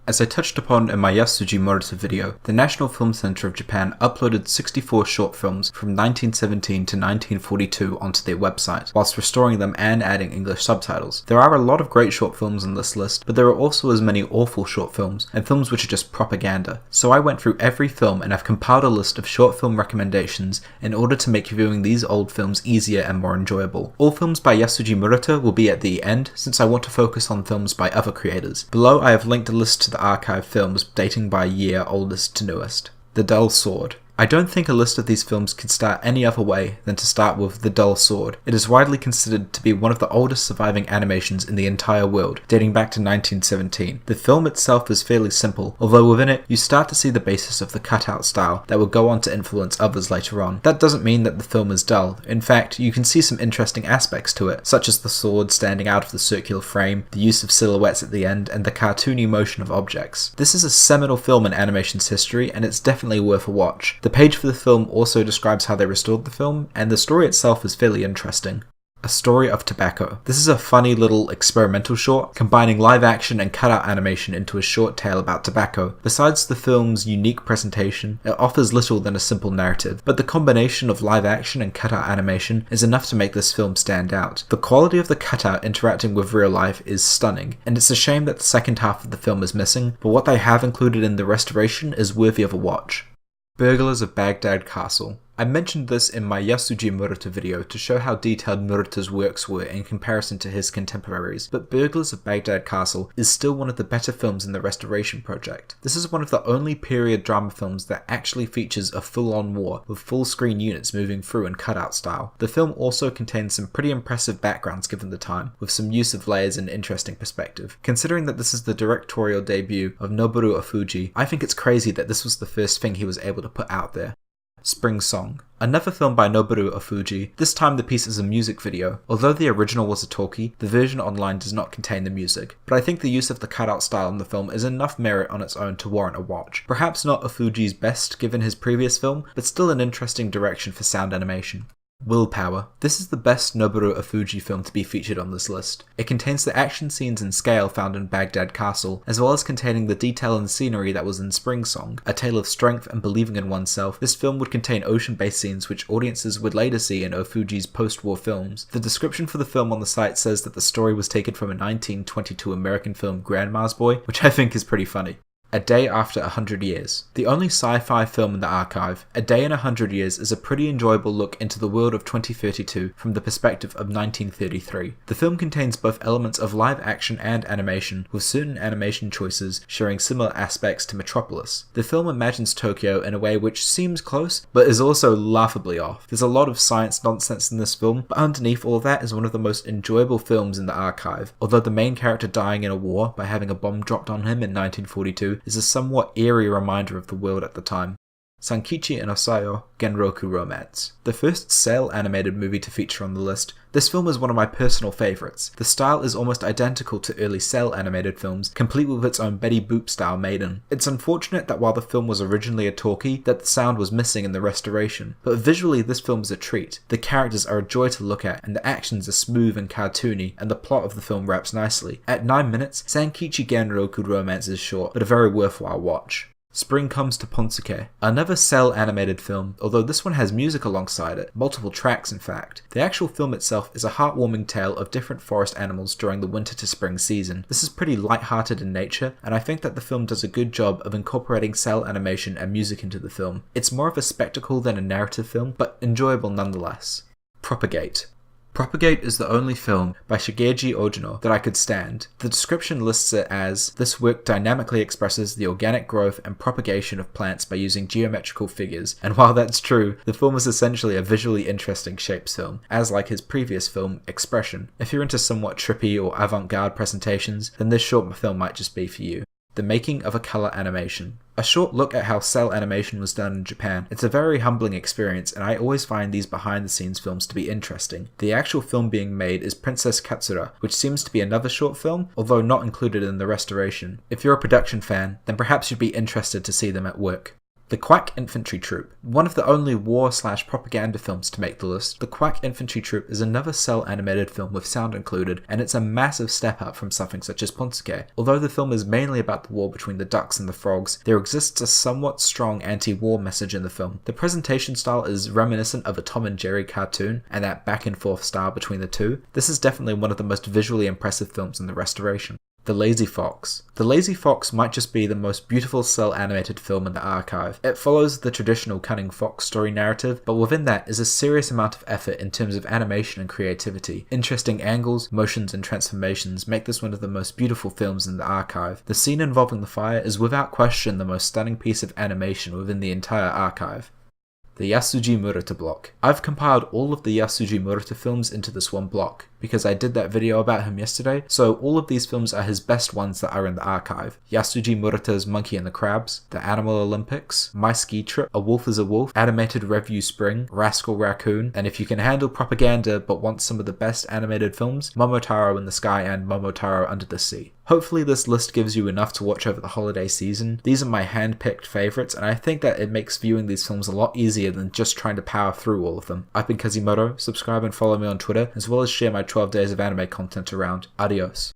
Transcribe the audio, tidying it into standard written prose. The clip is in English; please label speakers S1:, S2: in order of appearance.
S1: As I touched upon in my Asaji Murder video, the National Film Center of Japan uploaded 64 short films from 1917 to 1942 onto their website, whilst restoring them and adding English subtitles. There are a lot of great short films on this list, but there are also as many awful short films, and films which are just propaganda. So I went through every film and I've compiled a list of short film recommendations in order to make viewing these old films easier and more enjoyable. All films by Asaji Murder will be at the end, since I want to focus on films by other creators. Below I have linked a list to the archive films dating by year oldest to newest. The Dull Sword. I don't think a list of these films could start any other way than to start with The Dull Sword. It is widely considered to be one of the oldest surviving animations in the entire world, dating back to 1917. The film itself is fairly simple, although within it you start to see the basis of the cutout style that will go on to influence others later on. That doesn't mean that the film is dull. In fact, you can see some interesting aspects to it, such as the sword standing out of the circular frame, the use of silhouettes at the end, and the cartoony motion of objects. This is a seminal film in animation's history, and it's definitely worth a watch. The page for the film also describes how they restored the film, and the story itself is fairly interesting. A Story of Tobacco. This is a funny little experimental short, combining live action and cutout animation into a short tale about tobacco. Besides the film's unique presentation, it offers little than a simple narrative, but the combination of live action and cutout animation is enough to make this film stand out. The quality of the cutout interacting with real life is stunning, and it's a shame that the second half of the film is missing, but what they have included in the restoration is worthy of a watch. Burglars of Baghdad Castle. I mentioned this in my Asaji Murder video to show how detailed Murder's works were in comparison to his contemporaries, but Burglars of Baghdad Castle is still one of the better films in the restoration project. This is one of the only period drama films that actually features a full-on war with full-screen units moving through in cutout style. The film also contains some pretty impressive backgrounds given the time, with some use of layers and interesting perspective. Considering that this is the directorial debut of Noboru Ofuji, I think it's crazy that this was the first thing he was able to put out there. Spring Song. Another film by Noboru Ofuji. This time the piece is a music video. Although the original was a talkie, the version online does not contain the music, but I think the use of the cutout style in the film is enough merit on its own to warrant a watch. Perhaps not Ofuji's best given his previous film, but still an interesting direction for sound animation. Willpower. This is the best Noboru Ofuji film to be featured on this list. It contains the action scenes and scale found in Baghdad Castle, as well as containing the detail and scenery that was in Spring Song. A tale of strength and believing in oneself, this film would contain ocean-based scenes which audiences would later see in Ofuji's post-war films. The description for the film on the site says that the story was taken from a 1922 American film Grandma's Boy, which I think is pretty funny. A Day After 100 Years. The only sci-fi film in the archive, A Day in 100 Years is a pretty enjoyable look into the world of 2032 from the perspective of 1933. The film contains both elements of live action and animation, with certain animation choices sharing similar aspects to Metropolis. The film imagines Tokyo in a way which seems close, but is also laughably off. There's a lot of science nonsense in this film, but underneath all of that is one of the most enjoyable films in the archive. Although the main character dying in a war by having a bomb dropped on him in 1942 is a somewhat eerie reminder of the world at the time. Sankichi and Osayo, Genroku Romance. The first cel animated movie to feature on the list, this film is one of my personal favourites. The style is almost identical to early cel animated films, complete with its own Betty Boop style maiden. It's unfortunate that while the film was originally a talkie, that the sound was missing in the restoration, but visually this film is a treat. The characters are a joy to look at, and the actions are smooth and cartoony, and the plot of the film wraps nicely. At 9 minutes, Sankichi Genroku Romance is short, but a very worthwhile watch. Spring Comes to Punksecare. Another cel animated film, although this one has music alongside it, multiple tracks in fact. The actual film itself is a heartwarming tale of different forest animals during the winter to spring season. This is pretty light-hearted in nature, and I think that the film does a good job of incorporating cel animation and music into the film. It's more of a spectacle than a narrative film, but enjoyable nonetheless. Propagate. Propagate is the only film by Shigeji Ojino that I could stand. The description lists it as, this work dynamically expresses the organic growth and propagation of plants by using geometrical figures, and while that's true, the film is essentially a visually interesting shapes film, as like his previous film, Expression. If you're into somewhat trippy or avant-garde presentations, then this short film might just be for you. The Making of a Color Animation. A short look at how cel animation was done in Japan. It's a very humbling experience, and I always find these behind-the-scenes films to be interesting. The actual film being made is Princess Katsura, which seems to be another short film, although not included in the restoration. If you're a production fan, then perhaps you'd be interested to see them at work. The Quack Infantry Troop. One of the only war/propaganda films to make the list, The Quack Infantry Troop is another cell animated film with sound included, and it's a massive step up from something such as Punksecare. Although the film is mainly about the war between the ducks and the frogs, there exists a somewhat strong anti-war message in the film. The presentation style is reminiscent of a Tom and Jerry cartoon, and that back and forth style between the two. This is definitely one of the most visually impressive films in the restoration. The Lazy Fox. The Lazy Fox might just be the most beautiful cell animated film in the archive. It follows the traditional cunning fox story narrative, but within that is a serious amount of effort in terms of animation and creativity. Interesting angles, motions, and transformations make this one of the most beautiful films in the archive. The scene involving the fire is without question the most stunning piece of animation within the entire archive. The Asaji Murder block. I've compiled all of the Asaji Murder films into this one block, because I did that video about him yesterday, so all of these films are his best ones that are in the archive. Yasuji Murata's Monkey and the Crabs, The Animal Olympics, My Ski Trip, A Wolf is a Wolf, Animated Review Spring, Rascal Raccoon, and if you can handle propaganda but want some of the best animated films, Momotaro in the Sky and Momotaro Under the Sea. Hopefully this list gives you enough to watch over the holiday season. These are my hand-picked favourites, and I think that it makes viewing these films a lot easier than just trying to power through all of them. I've been Kazimoto, subscribe and follow me on Twitter, as well as share my 12 days of anime content around. Adios.